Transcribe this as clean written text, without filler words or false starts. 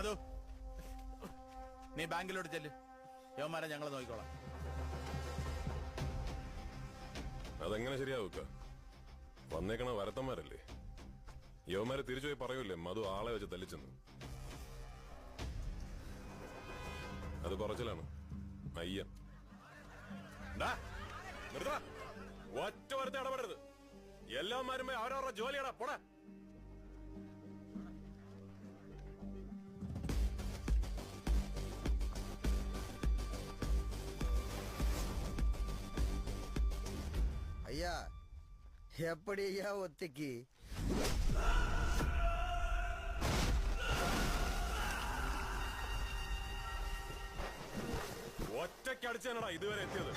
മധു, നീ ബാങ്കിലോട്ട് ചെല്ല്. യവന്മാരെ ഞങ്ങൾ നോക്കിക്കോളാം. അതെങ്ങനെ ശരിയാവുക? വന്നേക്കണ വരത്തന്മാരല്ലേ? യവന്മാരെ തിരിച്ചുപോയി പറയൂലേ മധു ആളെ വെച്ച് തല്ലിച്ചെന്ന്. അത് പറച്ചിലാണ്. അയ്യ ഒറ്റ വരത്തെ ഇടപെടരുത്. എല്ലാവന്മാരും അവരവരുടെ ജോലിയാടാ. പോടാ. ஐயா, எப்படி ஐயா ஒத்திக்கு? ഒറ്റയ്ക്കടിച്ചാണടാ ഇതുവരെ എത്തിയത്.